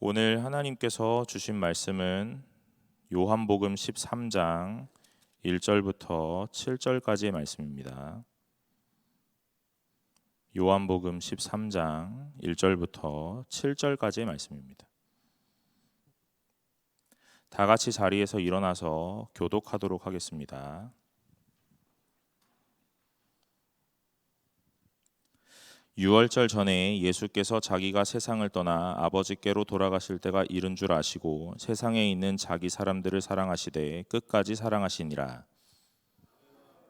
오늘 하나님께서 주신 말씀은 요한복음 13장 1절부터 7절까지의 말씀입니다. 요한복음 13장 1절부터 7절까지의 말씀입니다. 다 같이 자리에서 일어나서 교독하도록 하겠습니다. 유월절 전에 예수께서 자기가 세상을 떠나 아버지께로 돌아가실 때가 이른 줄 아시고 세상에 있는 자기 사람들을 사랑하시되 끝까지 사랑하시니라.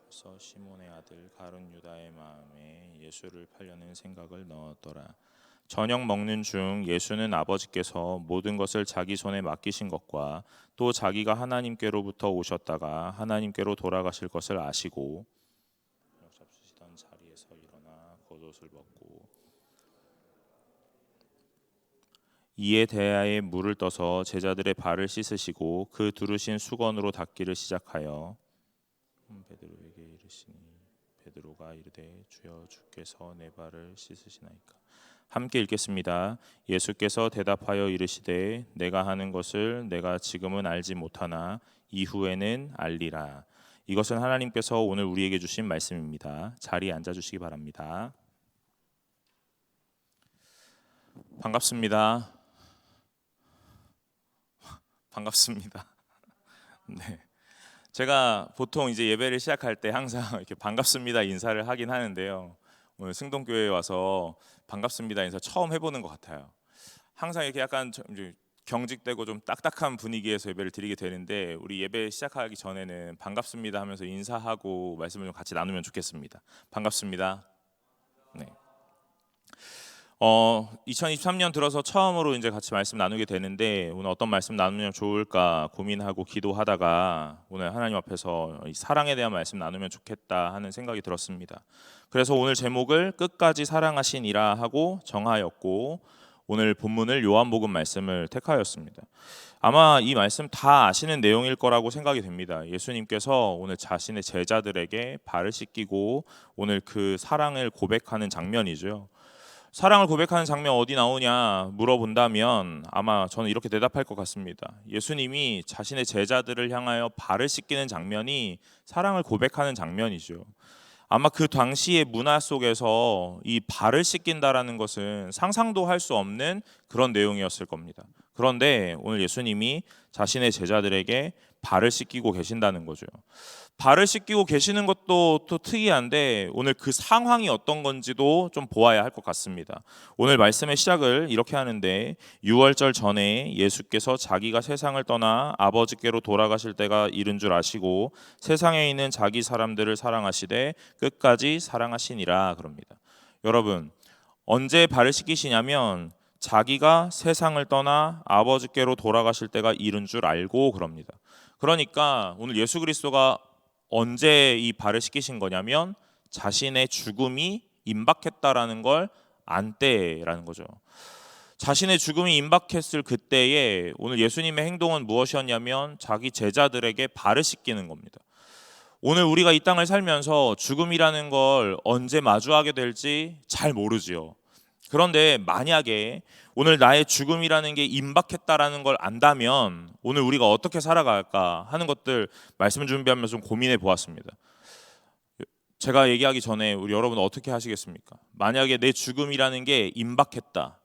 그래서 시몬의 아들 가룟 유다의 마음에 예수를 팔려는 생각을 넣었더라. 저녁 먹는 중 예수는 아버지께서 모든 것을 자기 손에 맡기신 것과 또 자기가 하나님께로부터 오셨다가 하나님께로 돌아가실 것을 아시고 잡수시던 자리에서 일어나 겉옷을 벗고 이에 대하에 물을 떠서 제자들의 발을 씻으시고 그 두르신 수건으로 닦기를 시작하여 베드로에게 이르시니 베드로가 이르되 주여 주께서 내 발을 씻으시나이까. 함께 읽겠습니다. 예수께서 대답하여 이르시되 내가 하는 것을 내가 지금은 알지 못하나 이후에는 알리라. 이것은 하나님께서 오늘 우리에게 주신 말씀입니다. 자리에 앉아 주시기 바랍니다. 반갑습니다. 네. 제가 보통 이제 예배를 시작할 때 항상 이렇게 반갑습니다 인사를 하긴 하는데요. 오늘 승동교회에 와서 반갑습니다 인사 처음 해보는 것 같아요. 항상 이렇게 약간 이제 경직되고 좀 딱딱한 분위기에서 예배를 드리게 되는데 우리 예배 시작하기 전에는 반갑습니다 하면서 인사하고 말씀을 좀 같이 나누면 좋겠습니다. 반갑습니다. 네. 2023년 들어서 처음으로 이제 같이 말씀 나누게 되는데 오늘 어떤 말씀 나누면 좋을까 고민하고 기도하다가 오늘 하나님 앞에서 이 사랑에 대한 말씀 나누면 좋겠다 하는 생각이 들었습니다. 그래서 오늘 제목을 끝까지 사랑하시니라 하고 정하였고 오늘 본문을 요한복음 말씀을 택하였습니다. 아마 이 말씀 다 아시는 내용일 거라고 생각이 됩니다. 예수님께서 오늘 자신의 제자들에게 발을 씻기고 오늘 그 사랑을 고백하는 장면이죠. 사랑을 고백하는 장면 어디 나오냐 물어본다면 아마 저는 이렇게 대답할 것 같습니다. 예수님이 자신의 제자들을 향하여 발을 씻기는 장면이 사랑을 고백하는 장면이죠. 아마 그 당시의 문화 속에서 이 발을 씻긴다라는 것은 상상도 할 수 없는 그런 내용이었을 겁니다. 그런데 오늘 예수님이 자신의 제자들에게 발을 씻기고 계신다는 거죠. 발을 씻기고 계시는 것도 또 특이한데 오늘 그 상황이 어떤 건지도 좀 보아야 할 것 같습니다. 오늘 말씀의 시작을 이렇게 하는데 유월절 전에 예수께서 자기가 세상을 떠나 아버지께로 돌아가실 때가 이른 줄 아시고 세상에 있는 자기 사람들을 사랑하시되 끝까지 사랑하시니라 그럽니다. 여러분 언제 발을 씻기시냐면 자기가 세상을 떠나 아버지께로 돌아가실 때가 이른 줄 알고 그럽니다. 그러니까 오늘 예수 그리스도가 언제 이 발을 씻기신 거냐면 자신의 죽음이 임박했다라는 걸 안 때라는 거죠. 자신의 죽음이 임박했을 그때에 오늘 예수님의 행동은 무엇이었냐면 자기 제자들에게 발을 씻기는 겁니다. 오늘 우리가 이 땅을 살면서 죽음이라는 걸 언제 마주하게 될지 잘 모르지요. 그런데 만약에 오늘 나의 죽음이라는 게 임박했다라는 걸 안다면 오늘 우리가 어떻게 살아갈까 하는 것들 말씀 준비하면서 좀 고민해 보았습니다. 제가 얘기하기 전에 우리 여러분 어떻게 하시겠습니까? 만약에 내 죽음이라는 게 임박했다,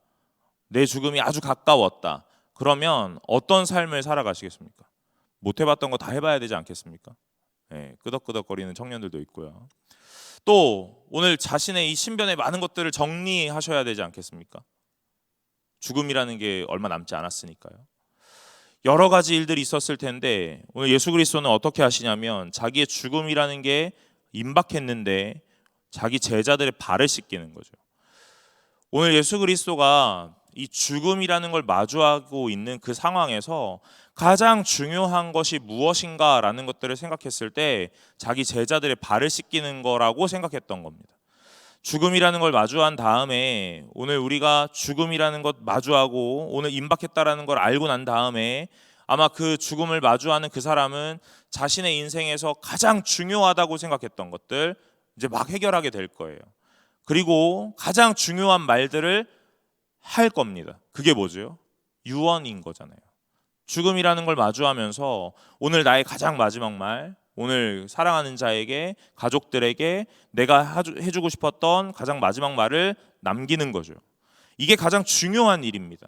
내 죽음이 아주 가까웠다, 그러면 어떤 삶을 살아가시겠습니까? 못 해봤던 거 다 해봐야 되지 않겠습니까? 네, 끄덕끄덕거리는 청년들도 있고요. 또 오늘 자신의 이 신변의 많은 것들을 정리하셔야 되지 않겠습니까? 죽음이라는 게 얼마 남지 않았으니까요. 여러 가지 일들이 있었을 텐데 오늘 예수 그리스도는 어떻게 하시냐면 자기의 죽음이라는 게 임박했는데 자기 제자들의 발을 씻기는 거죠. 오늘 예수 그리스도가 이 죽음이라는 걸 마주하고 있는 그 상황에서 가장 중요한 것이 무엇인가라는 것들을 생각했을 때 자기 제자들의 발을 씻기는 거라고 생각했던 겁니다. 죽음이라는 걸 마주한 다음에 오늘 우리가 죽음이라는 것 마주하고 오늘 임박했다라는 걸 알고 난 다음에 아마 그 죽음을 마주하는 그 사람은 자신의 인생에서 가장 중요하다고 생각했던 것들 이제 막 해결하게 될 거예요. 그리고 가장 중요한 말들을 할 겁니다. 그게 뭐죠? 유언인 거잖아요. 죽음이라는 걸 마주하면서 오늘 나의 가장 마지막 말, 오늘 사랑하는 자에게, 가족들에게 내가 해주고 싶었던 가장 마지막 말을 남기는 거죠. 이게 가장 중요한 일입니다.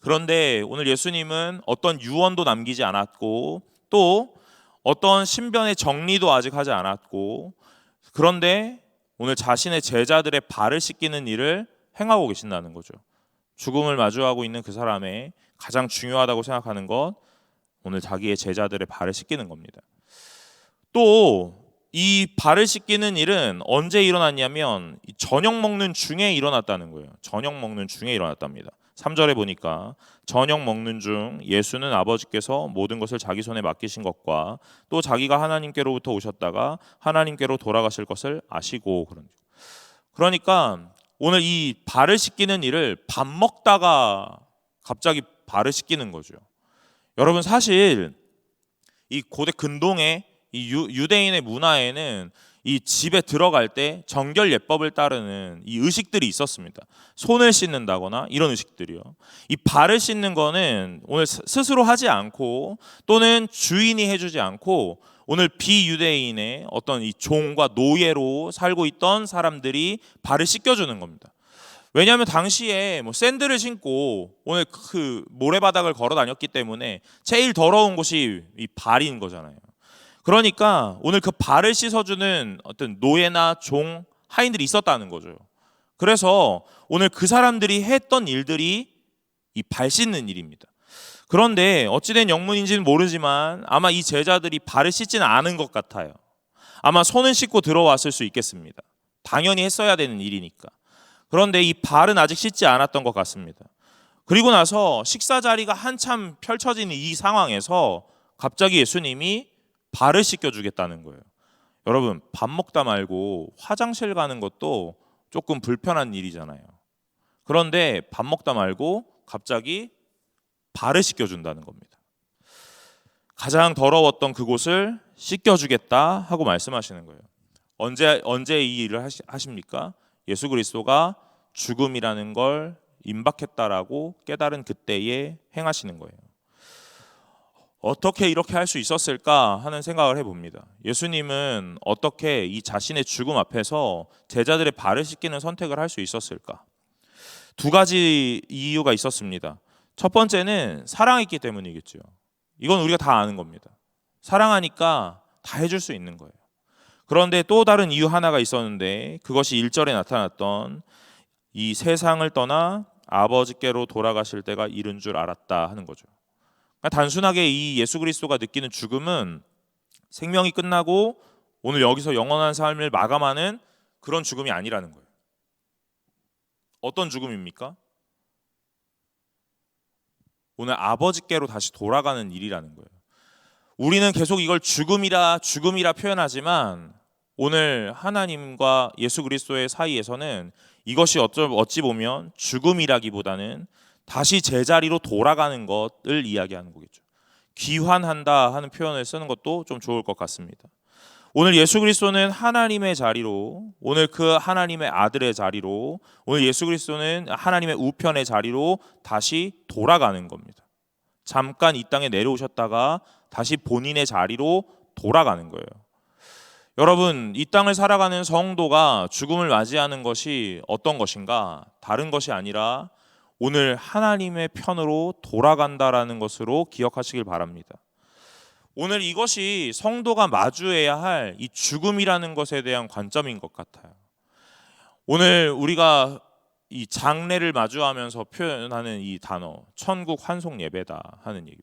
그런데 오늘 예수님은 어떤 유언도 남기지 않았고 또 어떤 신변의 정리도 아직 하지 않았고, 그런데 오늘 자신의 제자들의 발을 씻기는 일을 행하고 계신다는 거죠. 죽음을 마주하고 있는 그 사람의 가장 중요하다고 생각하는 것, 오늘 자기의 제자들의 발을 씻기는 겁니다. 또 이 발을 씻기는 일은 언제 일어났냐면 저녁 먹는 중에 일어났다는 거예요. 저녁 먹는 중에 일어났답니다. 3절에 보니까 저녁 먹는 중 예수는 아버지께서 모든 것을 자기 손에 맡기신 것과 또 자기가 하나님께로부터 오셨다가 하나님께로 돌아가실 것을 아시고, 그러니까 오늘 이 발을 씻기는 일을 밥 먹다가 갑자기 발을 씻기는 거죠. 여러분, 사실 이 고대 근동의 이 유대인의 문화에는 이 집에 들어갈 때 정결 예법을 따르는 이 의식들이 있었습니다. 손을 씻는다거나 이런 의식들이요. 이 발을 씻는 거는 오늘 스스로 하지 않고 또는 주인이 해주지 않고 오늘 비유대인의 어떤 이 종과 노예로 살고 있던 사람들이 발을 씻겨주는 겁니다. 왜냐하면 당시에 뭐 샌들을 신고 오늘 그 모래바닥을 걸어 다녔기 때문에 제일 더러운 곳이 이 발인 거잖아요. 그러니까 오늘 그 발을 씻어주는 어떤 노예나 종, 하인들이 있었다는 거죠. 그래서 오늘 그 사람들이 했던 일들이 이 발 씻는 일입니다. 그런데 어찌된 영문인지는 모르지만 아마 이 제자들이 발을 씻지는 않은 것 같아요. 아마 손은 씻고 들어왔을 수 있겠습니다. 당연히 했어야 되는 일이니까. 그런데 이 발은 아직 씻지 않았던 것 같습니다. 그리고 나서 식사 자리가 한참 펼쳐지는 이 상황에서 갑자기 예수님이 발을 씻겨주겠다는 거예요. 여러분, 밥 먹다 말고 화장실 가는 것도 조금 불편한 일이잖아요. 그런데 밥 먹다 말고 갑자기 발을 씻겨준다는 겁니다. 가장 더러웠던 그곳을 씻겨주겠다 하고 말씀하시는 거예요. 언제 이 일을 하십니까? 예수 그리스도가 죽음이라는 걸 임박했다라고 깨달은 그때에 행하시는 거예요. 어떻게 이렇게 할 수 있었을까 하는 생각을 해봅니다. 예수님은 어떻게 이 자신의 죽음 앞에서 제자들의 발을 씻기는 선택을 할 수 있었을까? 두 가지 이유가 있었습니다. 첫 번째는 사랑했기 때문이겠죠. 이건 우리가 다 아는 겁니다. 사랑하니까 다 해줄 수 있는 거예요. 그런데 또 다른 이유 하나가 있었는데 그것이 1절에 나타났던 이 세상을 떠나 아버지께로 돌아가실 때가 이른 줄 알았다 하는 거죠. 단순하게 이 예수 그리스도가 느끼는 죽음은 생명이 끝나고 오늘 여기서 영원한 삶을 마감하는 그런 죽음이 아니라는 거예요. 어떤 죽음입니까? 오늘 아버지께로 다시 돌아가는 일이라는 거예요. 우리는 계속 이걸 죽음이라 표현하지만 오늘 하나님과 예수 그리스도의 사이에서는 이것이 어찌 보면 죽음이라기보다는 다시 제자리로 돌아가는 것을 이야기하는 거겠죠. 귀환한다 하는 표현을 쓰는 것도 좀 좋을 것 같습니다. 오늘 예수 그리스도는 하나님의 자리로, 오늘 그 하나님의 아들의 자리로, 오늘 예수 그리스도는 하나님의 우편의 자리로 다시 돌아가는 겁니다. 잠깐 이 땅에 내려오셨다가 다시 본인의 자리로 돌아가는 거예요. 여러분, 이 땅을 살아가는 성도가 죽음을 맞이하는 것이 어떤 것인가? 다른 것이 아니라 오늘 하나님의 편으로 돌아간다라는 것으로 기억하시길 바랍니다. 오늘 이것이 성도가 마주해야 할 이 죽음이라는 것에 대한 관점인 것 같아요. 오늘 우리가 이 장례를 마주하면서 표현하는 이 단어, 천국 환송 예배다 하는 얘기.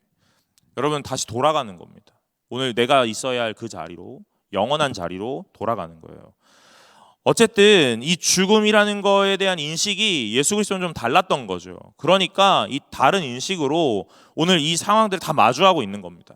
여러분, 다시 돌아가는 겁니다. 오늘 내가 있어야 할 그 자리로, 영원한 자리로 돌아가는 거예요. 어쨌든 이 죽음이라는 거에 대한 인식이 예수 그리스도는 좀 달랐던 거죠. 그러니까 이 다른 인식으로 오늘 이 상황들을 다 마주하고 있는 겁니다.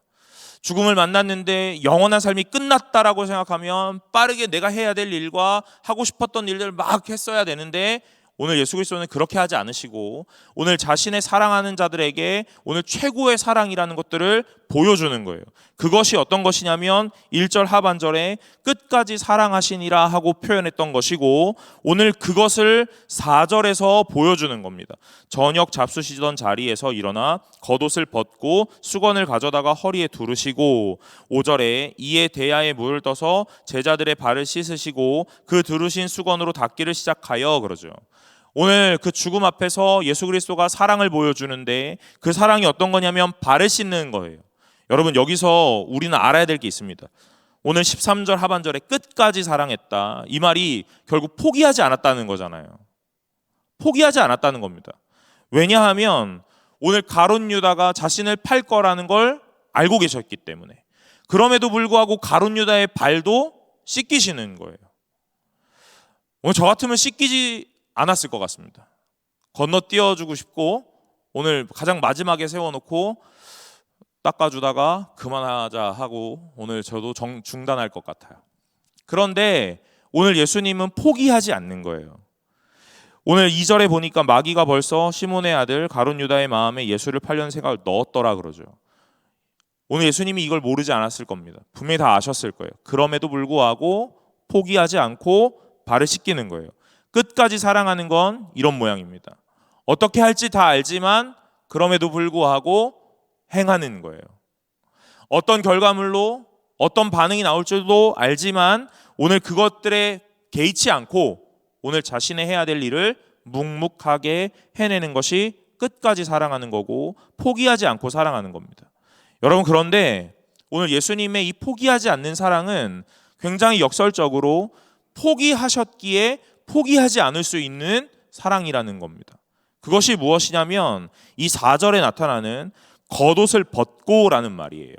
죽음을 만났는데 영원한 삶이 끝났다라고 생각하면 빠르게 내가 해야 될 일과 하고 싶었던 일들을 막 했어야 되는데 오늘 예수 그리스도는 그렇게 하지 않으시고 오늘 자신의 사랑하는 자들에게 오늘 최고의 사랑이라는 것들을 보여주는 거예요. 그것이 어떤 것이냐면 1절 하반절에 끝까지 사랑하시니라 하고 표현했던 것이고 오늘 그것을 4절에서 보여주는 겁니다. 저녁 잡수시던 자리에서 일어나 겉옷을 벗고 수건을 가져다가 허리에 두르시고 5절에 이에 대야에 물을 떠서 제자들의 발을 씻으시고 그 두르신 수건으로 닦기를 시작하여 그러죠. 오늘 그 죽음 앞에서 예수 그리스도가 사랑을 보여주는데 그 사랑이 어떤 거냐면 발을 씻는 거예요. 여러분 여기서 우리는 알아야 될 게 있습니다. 오늘 13절 하반절에 끝까지 사랑했다. 이 말이 결국 포기하지 않았다는 거잖아요. 포기하지 않았다는 겁니다. 왜냐하면 오늘 가룟 유다가 자신을 팔 거라는 걸 알고 계셨기 때문에 그럼에도 불구하고 가룟 유다의 발도 씻기시는 거예요. 오늘 저 같으면 씻기지 않았을 것 같습니다. 건너뛰어주고 싶고 오늘 가장 마지막에 세워놓고 닦아주다가 그만하자 하고 오늘 저도 중단할 것 같아요. 그런데 오늘 예수님은 포기하지 않는 거예요. 오늘 2절에 보니까 마귀가 벌써 시몬의 아들 가룟 유다의 마음에 예수를 팔려는 생각을 넣었더라 그러죠. 오늘 예수님이 이걸 모르지 않았을 겁니다. 분명히 다 아셨을 거예요. 그럼에도 불구하고 포기하지 않고 발을 씻기는 거예요. 끝까지 사랑하는 건 이런 모양입니다. 어떻게 할지 다 알지만 그럼에도 불구하고 행하는 거예요. 어떤 결과물로 어떤 반응이 나올 줄도 알지만 오늘 그것들에 개의치 않고 오늘 자신의 해야 될 일을 묵묵하게 해내는 것이 끝까지 사랑하는 거고 포기하지 않고 사랑하는 겁니다. 여러분 그런데 오늘 예수님의 이 포기하지 않는 사랑은 굉장히 역설적으로 포기하셨기에 포기하지 않을 수 있는 사랑이라는 겁니다. 그것이 무엇이냐면 이 4절에 나타나는 겉옷을 벗고라는 말이에요.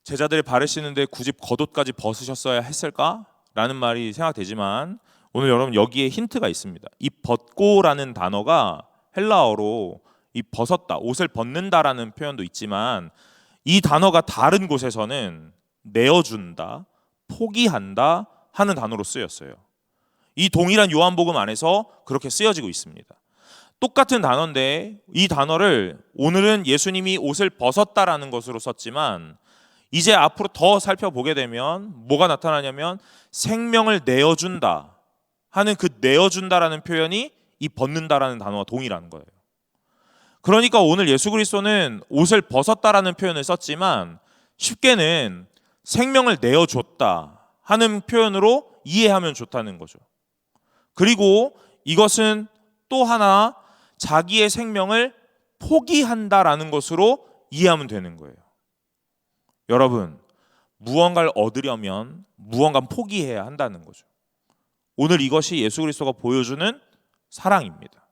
제자들의 발을 씻는데 굳이 겉옷까지 벗으셨어야 했을까라는 말이 생각되지만 오늘 여러분 여기에 힌트가 있습니다. 이 벗고라는 단어가 헬라어로 이 벗었다, 옷을 벗는다라는 표현도 있지만 이 단어가 다른 곳에서는 내어준다, 포기한다 하는 단어로 쓰였어요. 이 동일한 요한복음 안에서 그렇게 쓰여지고 있습니다. 똑같은 단어인데 이 단어를 오늘은 예수님이 옷을 벗었다라는 것으로 썼지만 이제 앞으로 더 살펴보게 되면 뭐가 나타나냐면 생명을 내어준다 하는 그 내어준다라는 표현이 이 벗는다라는 단어와 동일한 거예요. 그러니까 오늘 예수 그리스도는 옷을 벗었다라는 표현을 썼지만 쉽게는 생명을 내어줬다 하는 표현으로 이해하면 좋다는 거죠. 그리고 이것은 또 하나 자기의 생명을 포기한다라는 것으로 이해하면 되는 거예요. 여러분, 무언가를 얻으려면 무언가를 포기해야 한다는 거죠. 오늘 이것이 예수 그리스도가 보여주는 사랑입니다.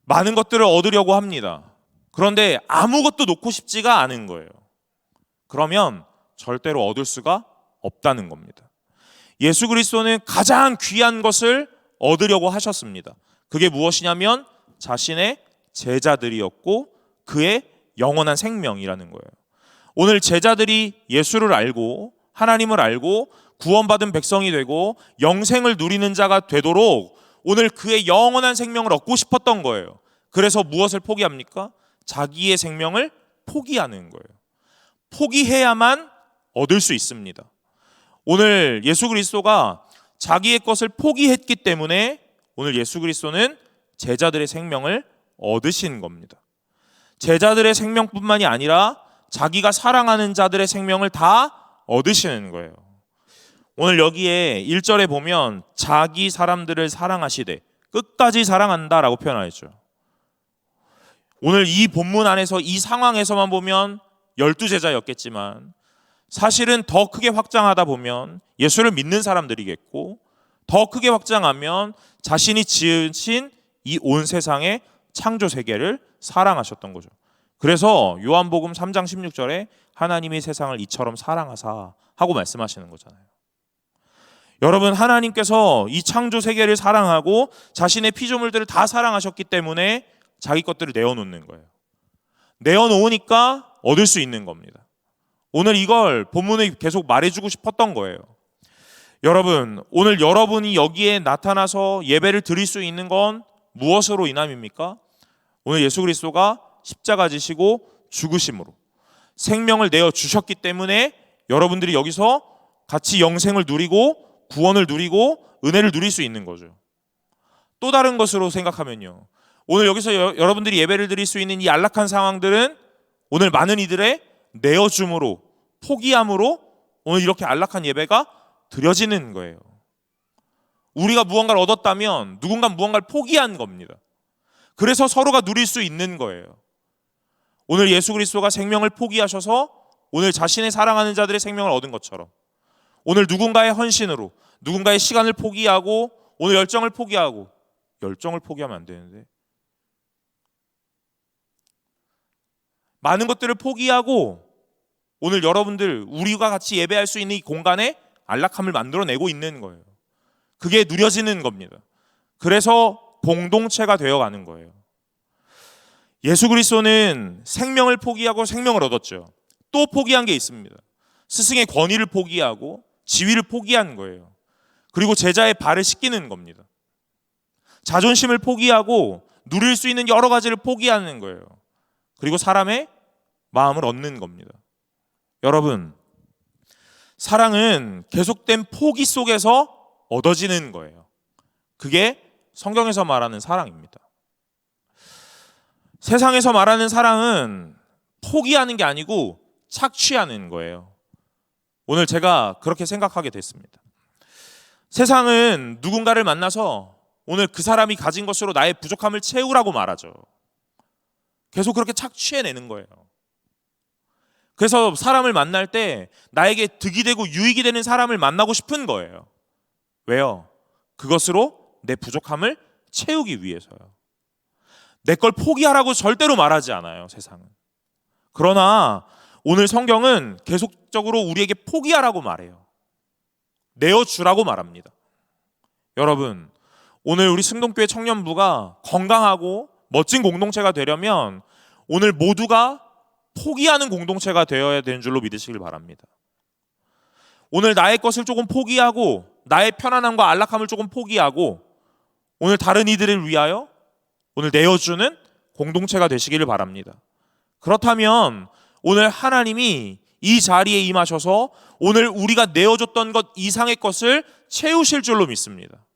많은 것들을 얻으려고 합니다. 그런데 아무것도 놓고 싶지가 않은 거예요. 그러면 절대로 얻을 수가 없다는 겁니다. 예수 그리스도는 가장 귀한 것을 얻으려고 하셨습니다. 그게 무엇이냐면 자신의 제자들이었고 그의 영원한 생명이라는 거예요. 오늘 제자들이 예수를 알고 하나님을 알고 구원받은 백성이 되고 영생을 누리는 자가 되도록 오늘 그의 영원한 생명을 얻고 싶었던 거예요. 그래서 무엇을 포기합니까? 자기의 생명을 포기하는 거예요. 포기해야만 얻을 수 있습니다. 오늘 예수 그리스도가 자기의 것을 포기했기 때문에 오늘 예수 그리스도는 제자들의 생명을 얻으신 겁니다. 제자들의 생명뿐만이 아니라 자기가 사랑하는 자들의 생명을 다 얻으시는 거예요. 오늘 여기에 1절에 보면 자기 사람들을 사랑하시되 끝까지 사랑한다라고 표현하였죠. 오늘 이 본문 안에서 이 상황에서만 보면 12제자였겠지만 사실은 더 크게 확장하다 보면 예수를 믿는 사람들이겠고 더 크게 확장하면 자신이 지으신 이 온 세상의 창조 세계를 사랑하셨던 거죠. 그래서 요한복음 3장 16절에 하나님이 세상을 이처럼 사랑하사 하고 말씀하시는 거잖아요. 여러분, 하나님께서 이 창조 세계를 사랑하고 자신의 피조물들을 다 사랑하셨기 때문에 자기 것들을 내어놓는 거예요. 내어놓으니까 얻을 수 있는 겁니다. 오늘 이걸 본문에 계속 말해주고 싶었던 거예요. 여러분, 오늘 여러분이 여기에 나타나서 예배를 드릴 수 있는 건 무엇으로 인함입니까? 오늘 예수 그리스도가 십자가 지시고 죽으심으로 생명을 내어 주셨기 때문에 여러분들이 여기서 같이 영생을 누리고 구원을 누리고 은혜를 누릴 수 있는 거죠. 또 다른 것으로 생각하면요, 오늘 여기서 여러분들이 예배를 드릴 수 있는 이 안락한 상황들은 오늘 많은 이들의 내어줌으로, 포기함으로 오늘 이렇게 안락한 예배가 드려지는 거예요. 우리가 무언가를 얻었다면 누군가 무언가를 포기한 겁니다. 그래서 서로가 누릴 수 있는 거예요. 오늘 예수 그리스도가 생명을 포기하셔서 오늘 자신의 사랑하는 자들의 생명을 얻은 것처럼 오늘 누군가의 헌신으로, 누군가의 시간을 포기하고, 오늘 열정을 포기하고, 열정을 포기하면 안 되는데, 많은 것들을 포기하고 오늘 여러분들, 우리가 같이 예배할 수 있는 이 공간에 안락함을 만들어내고 있는 거예요. 그게 누려지는 겁니다. 그래서 공동체가 되어가는 거예요. 예수 그리스도는 생명을 포기하고 생명을 얻었죠. 또 포기한 게 있습니다. 스승의 권위를 포기하고 지위를 포기한 거예요. 그리고 제자의 발을 씻기는 겁니다. 자존심을 포기하고 누릴 수 있는 여러 가지를 포기하는 거예요. 그리고 사람의 마음을 얻는 겁니다. 여러분, 사랑은 계속된 포기 속에서 얻어지는 거예요. 그게 성경에서 말하는 사랑입니다. 세상에서 말하는 사랑은 포기하는 게 아니고 착취하는 거예요. 오늘 제가 그렇게 생각하게 됐습니다. 세상은 누군가를 만나서 오늘 그 사람이 가진 것으로 나의 부족함을 채우라고 말하죠. 계속 그렇게 착취해내는 거예요. 그래서 사람을 만날 때 나에게 득이 되고 유익이 되는 사람을 만나고 싶은 거예요. 왜요? 그것으로 내 부족함을 채우기 위해서요. 내 걸 포기하라고 절대로 말하지 않아요, 세상은. 그러나 오늘 성경은 계속적으로 우리에게 포기하라고 말해요. 내어주라고 말합니다. 여러분, 오늘 우리 승동교회 청년부가 건강하고 멋진 공동체가 되려면 오늘 모두가 포기하는 공동체가 되어야 되는 줄로 믿으시길 바랍니다. 오늘 나의 것을 조금 포기하고 나의 편안함과 안락함을 조금 포기하고 오늘 다른 이들을 위하여 오늘 내어주는 공동체가 되시기를 바랍니다. 그렇다면 오늘 하나님이 이 자리에 임하셔서 오늘 우리가 내어줬던 것 이상의 것을 채우실 줄로 믿습니다.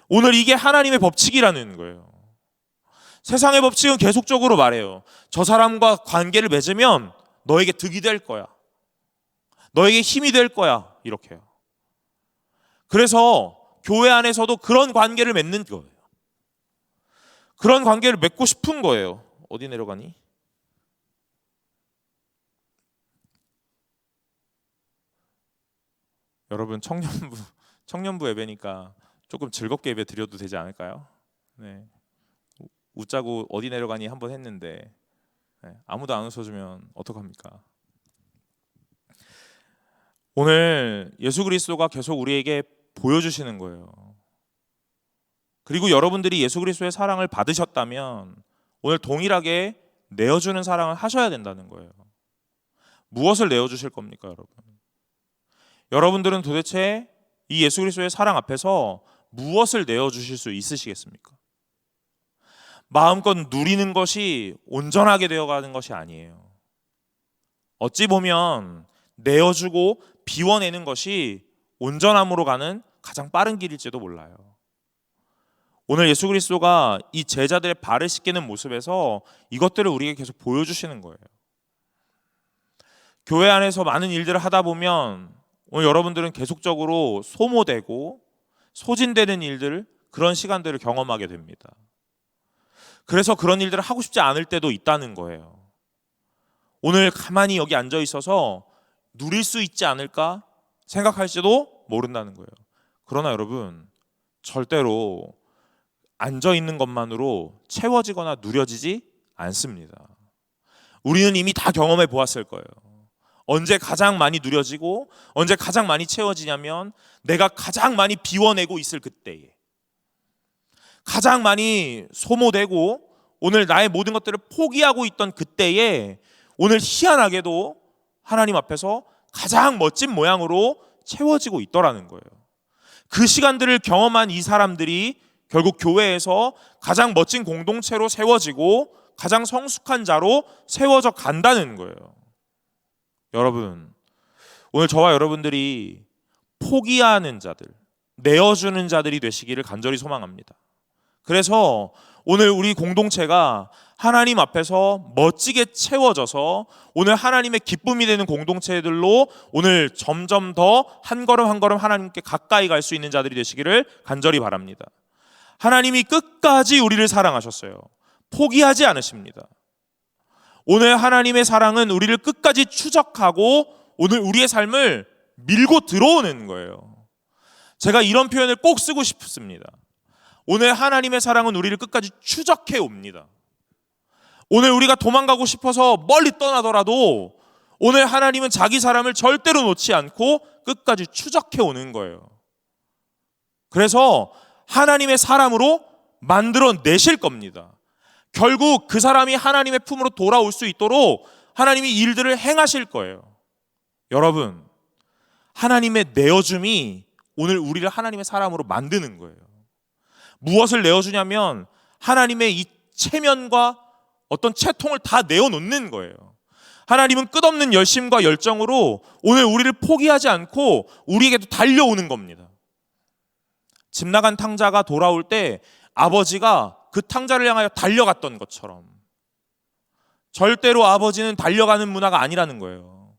오늘 이게 하나님의 법칙이라는 거예요. 세상의 법칙은 계속적으로 말해요. 저 사람과 관계를 맺으면 너에게 득이 될 거야. 너에게 힘이 될 거야. 이렇게요. 그래서 교회 안에서도 그런 관계를 맺는 거예요. 그런 관계를 맺고 싶은 거예요. 어디 내려가니? 여러분, 청년부 예배니까 조금 즐겁게 예배 드려도 되지 않을까요? 네. 웃자고 어디 내려가니 한번 했는데 아무도 안 웃어주면 어떡합니까? 오늘 예수 그리스도가 계속 우리에게 보여주시는 거예요. 그리고 여러분들이 예수 그리스도의 사랑을 받으셨다면 오늘 동일하게 내어주는 사랑을 하셔야 된다는 거예요. 무엇을 내어주실 겁니까, 여러분? 여러분들은 도대체 이 예수 그리스도의 사랑 앞에서 무엇을 내어주실 수 있으시겠습니까? 마음껏 누리는 것이 온전하게 되어가는 것이 아니에요. 어찌 보면 내어주고 비워내는 것이 온전함으로 가는 가장 빠른 길일지도 몰라요. 오늘 예수 그리스도가 이 제자들의 발을 씻기는 모습에서 이것들을 우리에게 계속 보여주시는 거예요. 교회 안에서 많은 일들을 하다 보면 오늘 여러분들은 계속적으로 소모되고 소진되는 일들, 그런 시간들을 경험하게 됩니다. 그래서 그런 일들을 하고 싶지 않을 때도 있다는 거예요. 오늘 가만히 여기 앉아 있어서 누릴 수 있지 않을까 생각할지도 모른다는 거예요. 그러나 여러분, 절대로 앉아 있는 것만으로 채워지거나 누려지지 않습니다. 우리는 이미 다 경험해 보았을 거예요. 언제 가장 많이 누려지고 언제 가장 많이 채워지냐면 내가 가장 많이 비워내고 있을 그때에, 가장 많이 소모되고 오늘 나의 모든 것들을 포기하고 있던 그때에 오늘 희한하게도 하나님 앞에서 가장 멋진 모양으로 채워지고 있더라는 거예요. 그 시간들을 경험한 이 사람들이 결국 교회에서 가장 멋진 공동체로 세워지고 가장 성숙한 자로 세워져 간다는 거예요. 여러분, 오늘 저와 여러분들이 포기하는 자들, 내어주는 자들이 되시기를 간절히 소망합니다. 그래서 오늘 우리 공동체가 하나님 앞에서 멋지게 채워져서 오늘 하나님의 기쁨이 되는 공동체들로 오늘 점점 더 한 걸음 한 걸음 하나님께 가까이 갈 수 있는 자들이 되시기를 간절히 바랍니다. 하나님이 끝까지 우리를 사랑하셨어요. 포기하지 않으십니다. 오늘 하나님의 사랑은 우리를 끝까지 추적하고 오늘 우리의 삶을 밀고 들어오는 거예요. 제가 이런 표현을 꼭 쓰고 싶습니다. 오늘 하나님의 사랑은 우리를 끝까지 추적해 옵니다. 오늘 우리가 도망가고 싶어서 멀리 떠나더라도 오늘 하나님은 자기 사람을 절대로 놓지 않고 끝까지 추적해 오는 거예요. 그래서 하나님의 사람으로 만들어 내실 겁니다. 결국 그 사람이 하나님의 품으로 돌아올 수 있도록 하나님이 일들을 행하실 거예요. 여러분, 하나님의 내어줌이 오늘 우리를 하나님의 사람으로 만드는 거예요. 무엇을 내어주냐면 하나님의 이 체면과 어떤 채통을 다 내어놓는 거예요. 하나님은 끝없는 열심과 열정으로 오늘 우리를 포기하지 않고 우리에게도 달려오는 겁니다. 집 나간 탕자가 돌아올 때 아버지가 그 탕자를 향하여 달려갔던 것처럼 절대로 아버지는 달려가는 문화가 아니라는 거예요.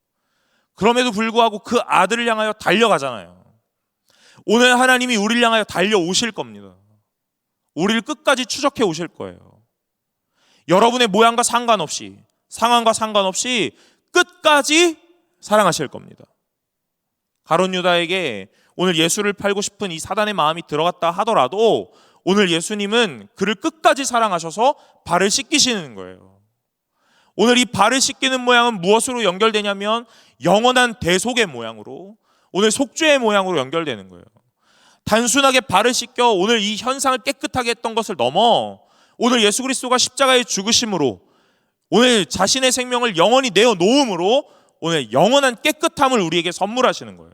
그럼에도 불구하고 그 아들을 향하여 달려가잖아요. 오늘 하나님이 우리를 향하여 달려오실 겁니다. 우리를 끝까지 추적해 오실 거예요. 여러분의 모양과 상관없이, 상황과 상관없이 끝까지 사랑하실 겁니다. 가룟 유다에게 오늘 예수를 팔고 싶은 이 사단의 마음이 들어갔다 하더라도 오늘 예수님은 그를 끝까지 사랑하셔서 발을 씻기시는 거예요. 오늘 이 발을 씻기는 모양은 무엇으로 연결되냐면 영원한 대속의 모양으로, 오늘 속죄의 모양으로 연결되는 거예요. 단순하게 발을 씻겨 오늘 이 현상을 깨끗하게 했던 것을 넘어 오늘 예수 그리스도가 십자가의 죽으심으로 오늘 자신의 생명을 영원히 내어놓음으로 오늘 영원한 깨끗함을 우리에게 선물하시는 거예요.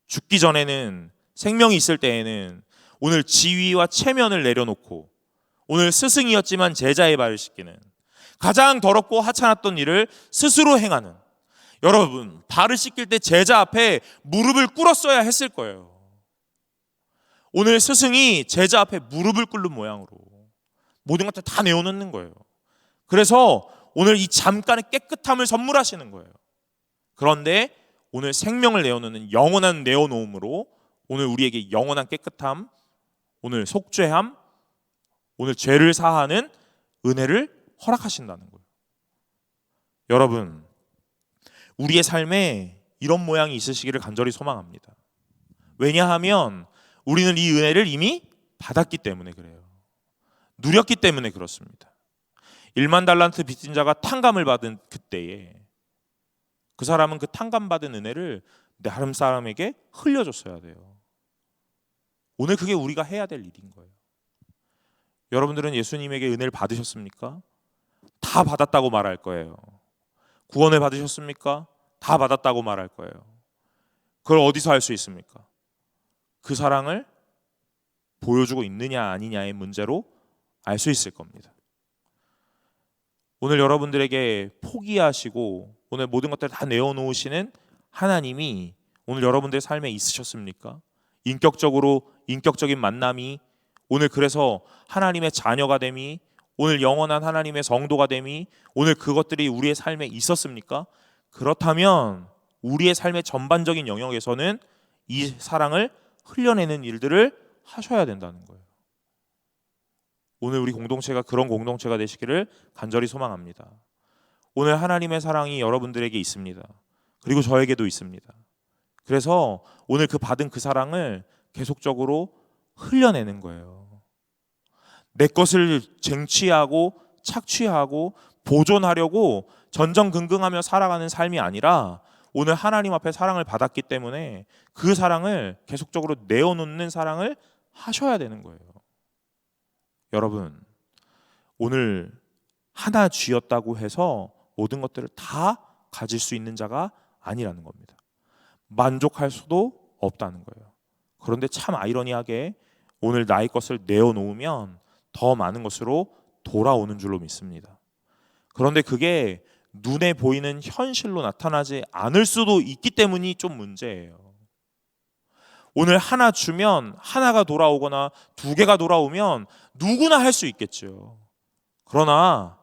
죽기 전에는, 생명이 있을 때에는 오늘 지위와 체면을 내려놓고 오늘 스승이었지만 제자의 발을 씻기는 가장 더럽고 하찮았던 일을 스스로 행하는, 여러분, 발을 씻길 때 제자 앞에 무릎을 꿇었어야 했을 거예요. 오늘 스승이 제자 앞에 무릎을 꿇는 모양으로 모든 것들 다 내어놓는 거예요. 그래서 오늘 이 잠깐의 깨끗함을 선물하시는 거예요. 그런데 오늘 생명을 내어놓는 영원한 내어놓음으로 오늘 우리에게 영원한 깨끗함, 오늘 속죄함, 오늘 죄를 사하는 은혜를 허락하신다는 거예요. 여러분, 우리의 삶에 이런 모양이 있으시기를 간절히 소망합니다. 왜냐하면 우리는 이 은혜를 이미 받았기 때문에 그래요. 누렸기 때문에 그렇습니다. 1만 달란트 빚진 자가 탕감을 받은 그때에 그 사람은 그 탕감받은 은혜를 다른 사람에게 흘려줬어야 돼요. 오늘 그게 우리가 해야 될 일인 거예요. 여러분들은 예수님에게 은혜를 받으셨습니까? 다 받았다고 말할 거예요. 구원을 받으셨습니까? 다 받았다고 말할 거예요. 그걸 어디서 할 수 있습니까? 그 사랑을 보여주고 있느냐 아니냐의 문제로 알 수 있을 겁니다. 오늘 여러분들에게 포기하시고 오늘 모든 것들을 다 내어놓으시는 하나님이 오늘 여러분들의 삶에 있으셨습니까? 인격적인 만남이, 오늘 그래서 하나님의 자녀가 됨이, 오늘 영원한 하나님의 성도가 됨이, 오늘 그것들이 우리의 삶에 있었습니까? 그렇다면 우리의 삶의 전반적인 영역에서는 이 사랑을 흘려내는 일들을 하셔야 된다는 거예요. 오늘 우리 공동체가 그런 공동체가 되시기를 간절히 소망합니다. 오늘 하나님의 사랑이 여러분들에게 있습니다. 그리고 저에게도 있습니다. 그래서 오늘 그 받은 그 사랑을 계속적으로 흘려내는 거예요. 내 것을 쟁취하고 착취하고 보존하려고 전전긍긍하며 살아가는 삶이 아니라 오늘 하나님 앞에 사랑을 받았기 때문에 그 사랑을 계속적으로 내어놓는 사랑을 하셔야 되는 거예요. 여러분, 오늘 하나 쥐었다고 해서 모든 것들을 다 가질 수 있는 자가 아니라는 겁니다. 만족할 수도 없다는 거예요. 그런데 참 아이러니하게 오늘 나의 것을 내어놓으면 더 많은 것으로 돌아오는 줄로 믿습니다. 그런데 그게 눈에 보이는 현실로 나타나지 않을 수도 있기 때문이 좀 문제예요. 오늘 하나 주면 하나가 돌아오거나 두 개가 돌아오면 누구나 할 수 있겠죠. 그러나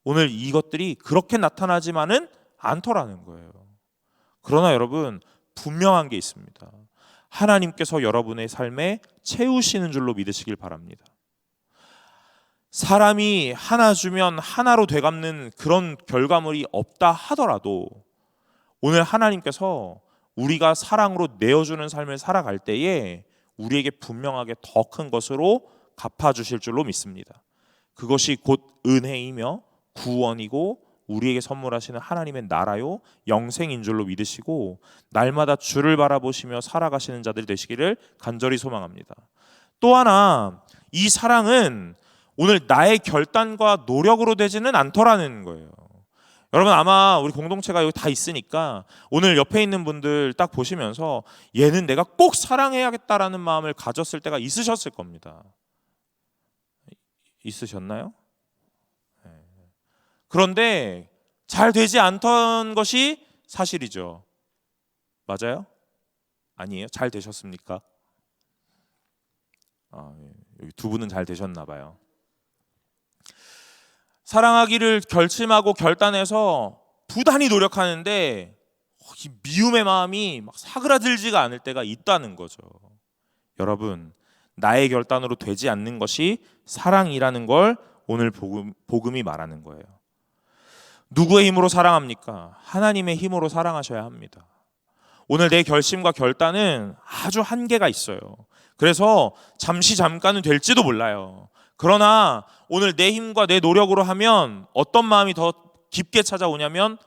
오늘 이것들이 그렇게 나타나지만은 않더라는 거예요. 그러나 여러분, 분명한 게 있습니다. 하나님께서 여러분의 삶에 채우시는 줄로 믿으시길 바랍니다. 사람이 하나 주면 하나로 되갚는 그런 결과물이 없다 하더라도 오늘 하나님께서 우리가 사랑으로 내어주는 삶을 살아갈 때에 우리에게 분명하게 더 큰 것으로 갚아주실 줄로 믿습니다. 그것이 곧 은혜이며 구원이고 우리에게 선물하시는 하나님의 나라요 영생인 줄로 믿으시고 날마다 주를 바라보시며 살아가시는 자들이 되시기를 간절히 소망합니다. 또 하나, 이 사랑은 오늘 나의 결단과 노력으로 되지는 않더라는 거예요. 여러분, 아마 우리 공동체가 여기 다 있으니까 오늘 옆에 있는 분들 딱 보시면서 얘는 내가 꼭 사랑해야겠다라는 마음을 가졌을 때가 있으셨을 겁니다. 있으셨나요? 그런데 잘 되지 않던 것이 사실이죠. 맞아요? 아니에요? 잘 되셨습니까? 여기 두 분은 잘 되셨나 봐요. 사랑하기를 결심하고 결단해서 부단히 노력하는데 이 미움의 마음이 막 사그라들지가 않을 때가 있다는 거죠. 여러분, 나의 결단으로 되지 않는 것이 사랑이라는 걸 오늘 복음이 말하는 거예요. 누구의 힘으로 사랑합니까? 하나님의 힘으로 사랑하셔야 합니다. 오늘 내 결심과 결단은 아주 한계가 있어요. 그래서 잠깐은 될지도 몰라요. 그러나 오늘 내 힘과 내 노력으로 하면 어떤 마음이 더 깊게 찾아오냐면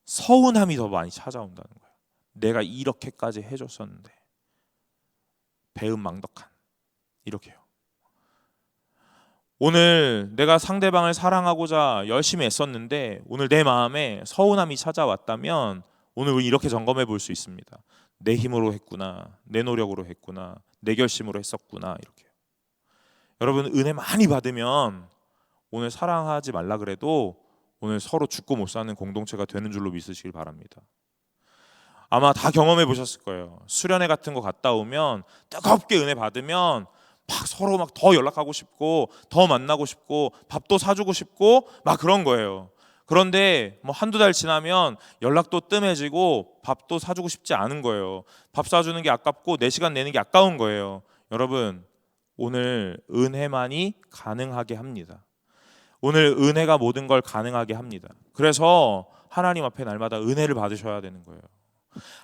서운함이 더 많이 찾아온다는 거예요. 내가 이렇게까지 해줬었는데 배은망덕한, 이렇게요. 오늘 내가 상대방을 사랑하고자 열심히 애썼는데 오늘 내 마음에 서운함이 찾아왔다면 오늘 우리 이렇게 점검해 볼 수 있습니다. 내 힘으로 했구나, 내 노력으로 했구나, 내 결심으로 했었구나, 이렇게. 여러분, 은혜 많이 받으면 오늘 사랑하지 말라 그래도 오늘 서로 죽고 못 사는 공동체가 되는 줄로 믿으시길 바랍니다. 아마 다 경험해 보셨을 거예요. 수련회 같은 거 갔다 오면 뜨겁게 은혜 받으면 막 서로 막 더 연락하고 싶고 더 만나고 싶고 밥도 사주고 싶고 막 그런 거예요. 그런데 뭐 한두 달 지나면 연락도 뜸해지고 밥도 사주고 싶지 않은 거예요. 밥 사주는 게 아깝고 내 시간 내는 게 아까운 거예요. 여러분, 오늘 은혜만이 가능하게 합니다. 오늘 은혜가 모든 걸 가능하게 합니다. 그래서 하나님 앞에 날마다 은혜를 받으셔야 되는 거예요.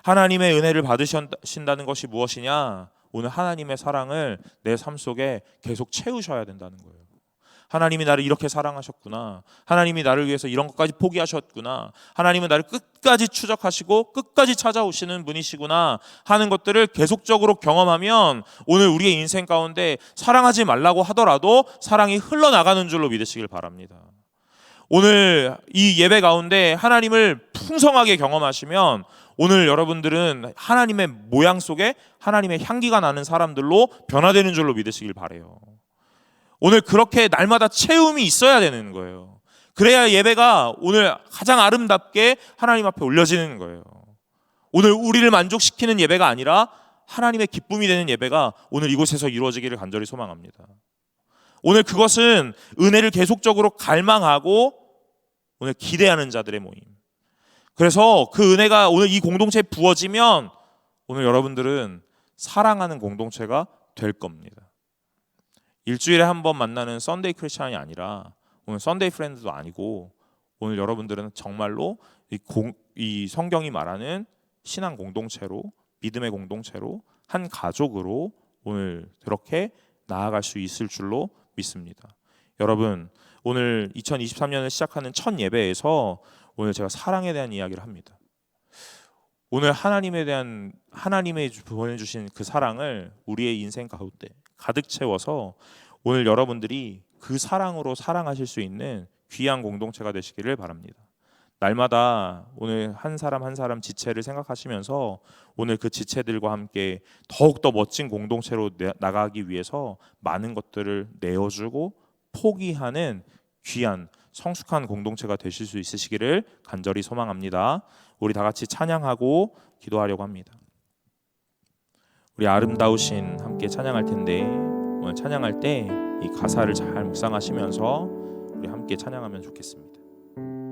하나님의 은혜를 받으신다는 것이 무엇이냐? 오늘 하나님의 사랑을 내 삶 속에 계속 채우셔야 된다는 거예요. 하나님이 나를 이렇게 사랑하셨구나. 하나님이 나를 위해서 이런 것까지 포기하셨구나. 하나님은 나를 끝까지 추적하시고 끝까지 찾아오시는 분이시구나 하는 것들을 계속적으로 경험하면 오늘 우리의 인생 가운데 사랑하지 말라고 하더라도 사랑이 흘러나가는 줄로 믿으시길 바랍니다. 오늘 이 예배 가운데 하나님을 풍성하게 경험하시면 오늘 여러분들은 하나님의 모양 속에 하나님의 향기가 나는 사람들로 변화되는 줄로 믿으시길 바라요. 오늘 그렇게 날마다 채움이 있어야 되는 거예요. 그래야 예배가 오늘 가장 아름답게 하나님 앞에 올려지는 거예요. 오늘 우리를 만족시키는 예배가 아니라 하나님의 기쁨이 되는 예배가 오늘 이곳에서 이루어지기를 간절히 소망합니다. 오늘 그것은 은혜를 계속적으로 갈망하고 오늘 기대하는 자들의 모임. 그래서 그 은혜가 오늘 이 공동체에 부어지면 오늘 여러분들은 사랑하는 공동체가 될 겁니다. 일주일에 한 번 만나는 썬데이 크리스찬이 아니라 오늘 썬데이 프렌드도 아니고 오늘 여러분들은 정말로 이 성경이 말하는 신앙 공동체로, 믿음의 공동체로, 한 가족으로 오늘 그렇게 나아갈 수 있을 줄로 믿습니다. 여러분, 오늘 2023년을 시작하는 첫 예배에서 오늘 제가 사랑에 대한 이야기를 합니다. 오늘 하나님의 보내주신 그 사랑을 우리의 인생 가운데 가득 채워서 오늘 여러분들이 그 사랑으로 사랑하실 수 있는 귀한 공동체가 되시기를 바랍니다. 날마다 오늘 한 사람 한 사람 지체를 생각하시면서 오늘 그 지체들과 함께 더욱더 멋진 공동체로 나가기 위해서 많은 것들을 내어주고 포기하는 귀한 성숙한 공동체가 되실 수 있으시기를 간절히 소망합니다. 우리 다 같이 찬양하고 기도하려고 합니다. 우리 아름다우신 함께 찬양할 텐데 오늘 찬양할 때 이 가사를 잘 묵상하시면서 우리 함께 찬양하면 좋겠습니다.